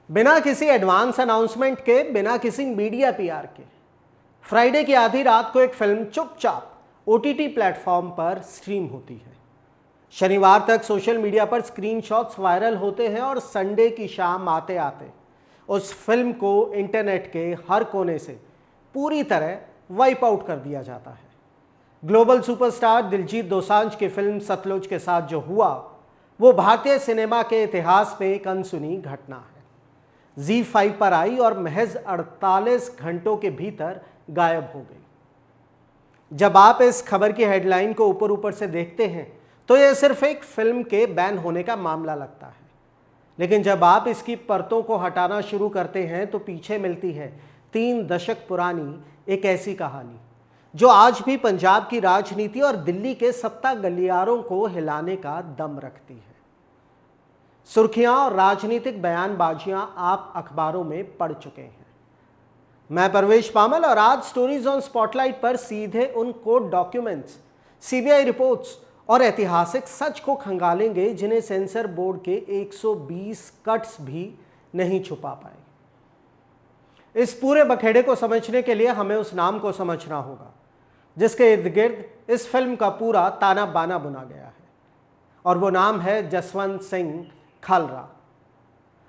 बिना किसी advance announcement के, बिना किसी मीडिया पीआर के, फ्राइडे की आधी रात को एक फिल्म चुपचाप ओटीटी प्लेटफॉर्म पर स्ट्रीम होती है। शनिवार तक सोशल मीडिया पर स्क्रीनशॉट्स वायरल होते हैं और संडे की शाम आते आते उस फिल्म को इंटरनेट के हर कोने से पूरी तरह वाइप आउट कर दिया जाता है। ग्लोबल सुपरस्टार दिलजीत दोसांझ की फिल्म सतलुज के साथ जो हुआ वो भारतीय सिनेमा के इतिहास में एक अनसुनी घटना है। ZEE5 पर आई और महज 48 घंटों के भीतर गायब हो गई। जब आप इस खबर की हेडलाइन को ऊपर ऊपर से देखते हैं तो यह सिर्फ एक फिल्म के बैन होने का मामला लगता है, लेकिन जब आप इसकी परतों को हटाना शुरू करते हैं तो पीछे मिलती है 3 दशक पुरानी एक ऐसी कहानी जो आज भी पंजाब की राजनीति और दिल्ली के सत्ता गलियारों को हिलाने का दम रखती है। सुर्खियां और राजनीतिक बयानबाजियां आप अखबारों में पढ़ चुके हैं। मैं परवेश पामल और आज स्टोरीज ऑन स्पॉटलाइट पर सीधे उन कोर्ट डॉक्यूमेंट्स, सीबीआई रिपोर्ट्स और ऐतिहासिक सच को खंगालेंगे जिन्हें सेंसर बोर्ड के 120 कट्स भी नहीं छुपा पाए। इस पूरे बखेड़े को समझने के लिए हमें उस नाम को समझना होगा जिसके इर्द गिर्द इस फिल्म का पूरा ताना बाना बुना गया है, और वो नाम है जसवंत सिंह खालरा।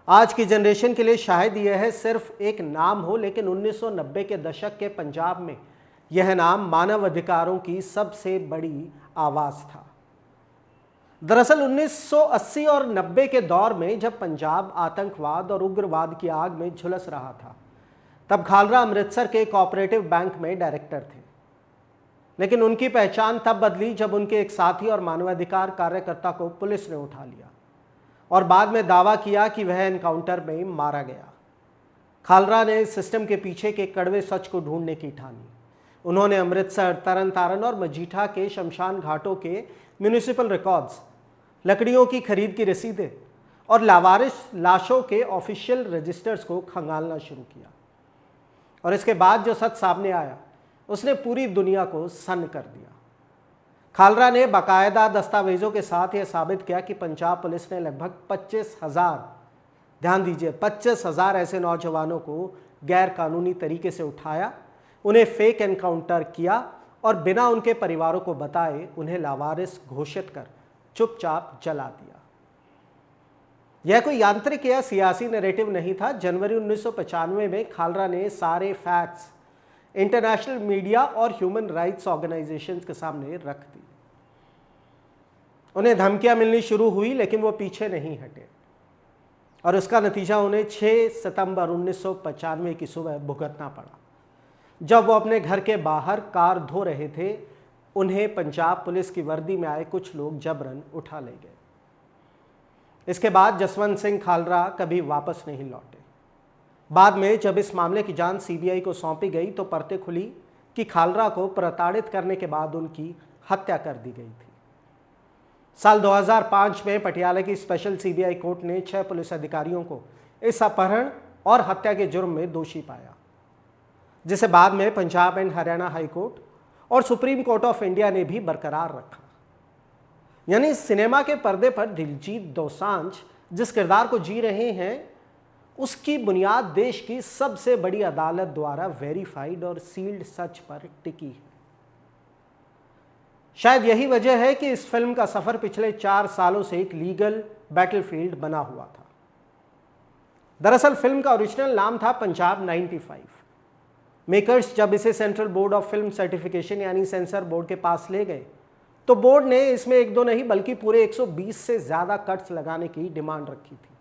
आज की जनरेशन के लिए शायद यह है सिर्फ एक नाम हो, लेकिन 1990 के दशक के पंजाब में यह नाम मानव अधिकारों की सबसे बड़ी आवाज था। दरअसल 1980 और 90 के दौर में जब पंजाब आतंकवाद और उग्रवाद की आग में झुलस रहा था, तब खालरा अमृतसर के कोऑपरेटिव बैंक में डायरेक्टर थे। लेकिन उनकी पहचान तब बदली जब उनके एक साथी और मानवाधिकार कार्यकर्ता को पुलिस ने उठा लिया और बाद में दावा किया कि वह एनकाउंटर में मारा गया। खालरा ने सिस्टम के पीछे के कड़वे सच को ढूंढने की ठानी। उन्होंने अमृतसर, तरन तारण और मजीठा के शमशान घाटों के म्यूनिसिपल रिकॉर्ड्स, लकड़ियों की खरीद की रसीदें और लावारिस लाशों के ऑफिशियल रजिस्टर्स को खंगालना शुरू किया। और इसके बाद जो सच सामने आया उसने पूरी दुनिया को सन्न कर दिया। खालरा ने बाकायदा दस्तावेजों के साथ यह साबित किया कि पंजाब पुलिस ने लगभग 25,000, ध्यान दीजिए 25,000 ऐसे नौजवानों को गैर कानूनी तरीके से उठाया, उन्हें फेक एनकाउंटर किया और बिना उनके परिवारों को बताए उन्हें लावारिस घोषित कर चुपचाप जला दिया। यह कोई यांत्रिक या सियासी नैरेटिव नहीं था। जनवरी 1995 में खालरा ने सारे फैक्ट्स इंटरनेशनल मीडिया और ह्यूमन राइट्स ऑर्गेनाइजेशंस के सामने रख दी। उन्हें धमकियां मिलनी शुरू हुई, लेकिन वो पीछे नहीं हटे और उसका नतीजा उन्हें 6 सितंबर 1995 की सुबह भुगतना पड़ा। जब वो अपने घर के बाहर कार धो रहे थे, उन्हें पंजाब पुलिस की वर्दी में आए कुछ लोग जबरन उठा ले गए। इसके बाद जसवंत सिंह खालरा कभी वापस नहीं लौटे। बाद में जब इस मामले की जांच सीबीआई को सौंपी गई तो परतें खुली कि खालरा को प्रताड़ित करने के बाद उनकी हत्या कर दी गई थी। साल 2005 में पटियाला की स्पेशल सीबीआई कोर्ट ने 6 पुलिस अधिकारियों को इस अपहरण और हत्या के जुर्म में दोषी पाया, जिसे बाद में Punjab and Haryana high court और सुप्रीम कोर्ट ऑफ इंडिया ने भी बरकरार रखा। यानी सिनेमा के पर्दे पर दिलजीत दोसांझ जिस किरदार को जी रहे हैं, उसकी बुनियाद देश की सबसे बड़ी अदालत द्वारा वेरीफाइड और सील्ड सच पर टिकी है। शायद यही वजह है कि इस फिल्म का सफर पिछले 4 सालों से एक लीगल बैटलफील्ड बना हुआ था। दरअसल फिल्म का ओरिजिनल नाम था पंजाब 95। मेकर्स जब इसे central board of film certification यानी सेंसर बोर्ड के पास ले गए तो बोर्ड ने इसमें 1-2 नहीं बल्कि पूरे 120 से ज्यादा कट्स लगाने की डिमांड रखी थी।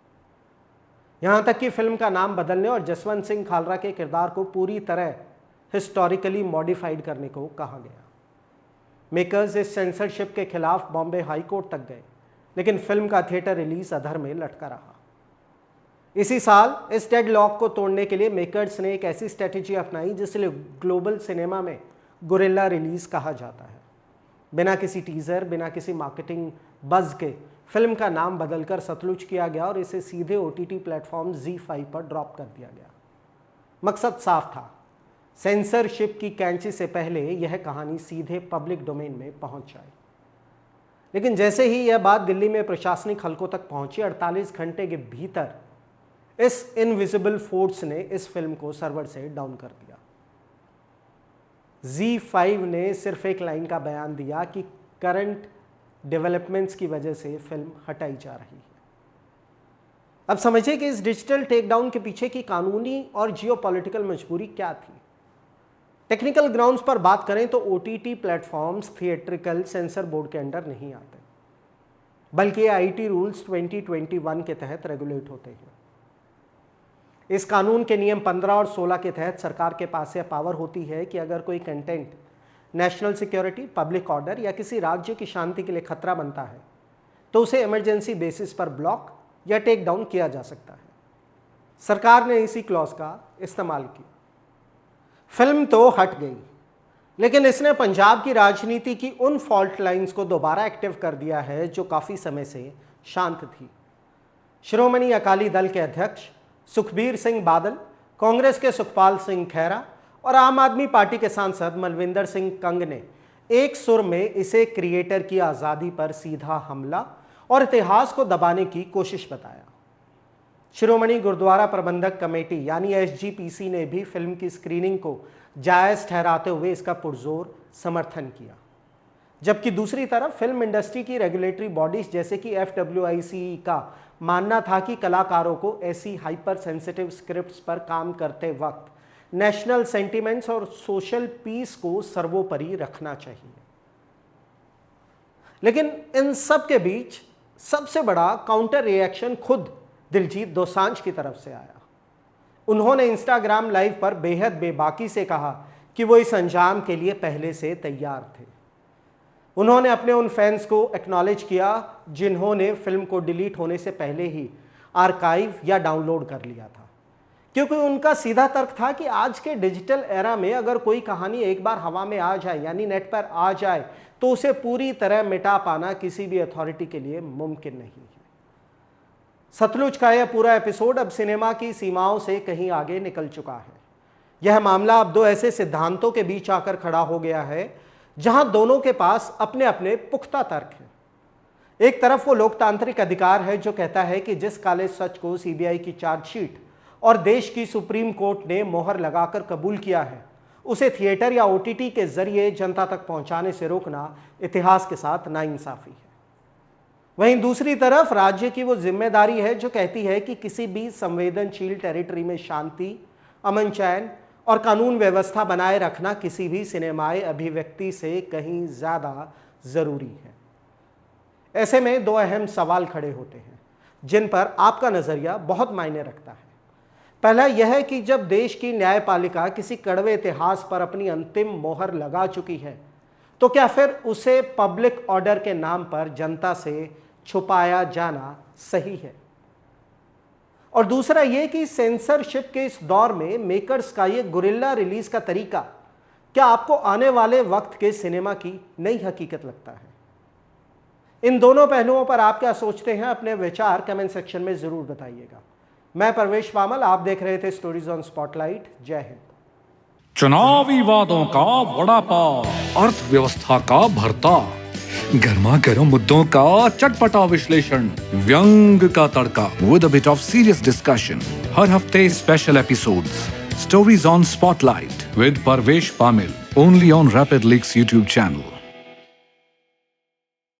यहां तक कि फिल्म का नाम बदलने और जसवंत सिंह खालरा के किरदार को पूरी तरह हिस्टोरिकली मॉडिफाइड करने को कहा गया। मेकर्स इस सेंसरशिप के खिलाफ बॉम्बे हाई कोर्ट तक गए, लेकिन फिल्म का थिएटर रिलीज अधर में लटका रहा। इसी साल इस डेडलॉक को तोड़ने के लिए मेकर्स ने एक ऐसी स्ट्रेटेजी अपनाई जिसे ग्लोबल सिनेमा में गुरिल्ला रिलीज कहा जाता है। बिना किसी टीजर, बिना किसी मार्केटिंग बज के फिल्म का नाम बदलकर सतलुज किया गया और इसे सीधे ओटीटी प्लेटफॉर्म ZEE5 पर ड्रॉप कर दिया गया। मकसद साफ था, सेंसरशिप की कैंची से पहले यह कहानी सीधे पब्लिक डोमेन में पहुंच जाए। लेकिन जैसे ही यह बात दिल्ली में प्रशासनिक हलकों तक पहुंची, 48 घंटे के भीतर इस इनविजिबल फोर्स ने इस फिल्म को सर्वर से डाउन कर दिया। Z5 ने सिर्फ एक लाइन का बयान दिया कि करंट डेवलपमेंट्स की वजह से फिल्म हटाई जा रही है। अब समझिए कि इस डिजिटल टेकडाउन के पीछे की कानूनी और जियोपॉलिटिकल मजबूरी क्या थी। टेक्निकल ग्राउंड्स पर बात करें तो OTT platforms theatrical sensor board के अंडर नहीं आते, बल्कि ये IT रूल्स 2021 के तहत रेगुलेट होते हैं। इस कानून के नियम 15 और 16 के तहत सरकार के पास यह पावर होती है कि अगर कोई content national security, public order या किसी राज्य की शांति के लिए खतरा बनता है तो उसे इमरजेंसी बेसिस पर ब्लॉक या टेक डाउन किया जा सकता है। सरकार ने इसी क्लॉज का इस्तेमाल किया। फिल्म तो हट गई, लेकिन इसने पंजाब की राजनीति की उन फॉल्ट लाइंस को दोबारा एक्टिव कर दिया है जो काफ़ी समय से शांत थी। श्रोमणी अकाली दल के अध्यक्ष सुखबीर सिंह बादल, कांग्रेस के सुखपाल सिंह खैरा और आम आदमी पार्टी के सांसद मलविंदर सिंह कंग ने एक सुर में इसे क्रिएटर की आज़ादी पर सीधा हमला और इतिहास को दबाने की कोशिश बताया। श्रोमणी गुरुद्वारा प्रबंधक कमेटी यानी SGPC ने भी फिल्म की स्क्रीनिंग को जायज़ ठहराते हुए इसका पुरजोर समर्थन किया, जबकि दूसरी तरफ फिल्म इंडस्ट्री की रेगुलेटरी बॉडीज जैसे कि FWICE का मानना था कि कलाकारों को ऐसी हाइपर सेंसिटिव स्क्रिप्ट्स पर काम करते वक्त नेशनल सेंटिमेंट्स और सोशल पीस को सर्वोपरि रखना चाहिए। लेकिन इन सब के बीच सबसे बड़ा काउंटर रिएक्शन खुद दिलजीत दोसांझ की तरफ से आया। उन्होंने इंस्टाग्राम लाइव पर बेहद बेबाकी से कहा कि वो इस अंजाम के लिए पहले से तैयार थे। उन्होंने अपने उन फैंस को एक्नॉलेज किया जिन्होंने फिल्म को डिलीट होने से पहले ही आर्काइव या डाउनलोड कर लिया था, क्योंकि उनका सीधा तर्क था कि आज के डिजिटल एरा में अगर कोई कहानी एक बार हवा में आ जाए यानी नेट पर आ जाए तो उसे पूरी तरह मिटा पाना किसी भी अथॉरिटी के लिए मुमकिन नहीं है। सतलुज का यह पूरा एपिसोड अब सिनेमा की सीमाओं से कहीं आगे निकल चुका है। यह मामला अब दो ऐसे सिद्धांतों के बीच आकर खड़ा हो गया है जहां दोनों के पास अपने अपने पुख्ता तर्क हैं। एक तरफ वो लोकतांत्रिक अधिकार है जो कहता है कि जिस काले सच को CBI की चार्जशीट और देश की सुप्रीम कोर्ट ने मोहर लगाकर कबूल किया है उसे थिएटर या OTT के जरिए जनता तक पहुंचाने से रोकना इतिहास के साथ नाइंसाफी है। वहीं दूसरी तरफ राज्य की वो जिम्मेदारी है जो कहती है कि किसी भी संवेदनशील टेरिटरी में शांति, अमन चैन और कानून व्यवस्था बनाए रखना किसी भी सिनेमाई अभिव्यक्ति से कहीं ज़्यादा ज़रूरी है। ऐसे में दो अहम सवाल खड़े होते हैं जिन पर आपका नज़रिया बहुत मायने रखता है। पहला यह है कि जब देश की न्यायपालिका किसी कड़वे इतिहास पर अपनी अंतिम मोहर लगा चुकी है तो क्या फिर उसे पब्लिक ऑर्डर के नाम पर जनता से छुपाया जाना सही है? और दूसरा यह कि सेंसरशिप के इस दौर में मेकर्स का ये गुरिल्ला रिलीज का तरीका क्या आपको आने वाले वक्त के सिनेमा की नई हकीकत लगता है? इन दोनों पहलुओं पर आप क्या सोचते हैं? अपने विचार कमेंट सेक्शन में जरूर बताइएगा। मैं परवेश पामल, आप देख रहे थे स्टोरीज ऑन स्पॉटलाइट। जय हिंद। चुनावी वादों का वड़ा पाव, अर्थव्यवस्था का भरता, गर्मा गर्म मुद्दों का चटपटा विश्लेषण, व्यंग का तड़का with a bit of serious discussion. हर हफ्ते special episodes, stories on spotlight with Parvesh पामिल, only on Rapid Leaks YouTube channel.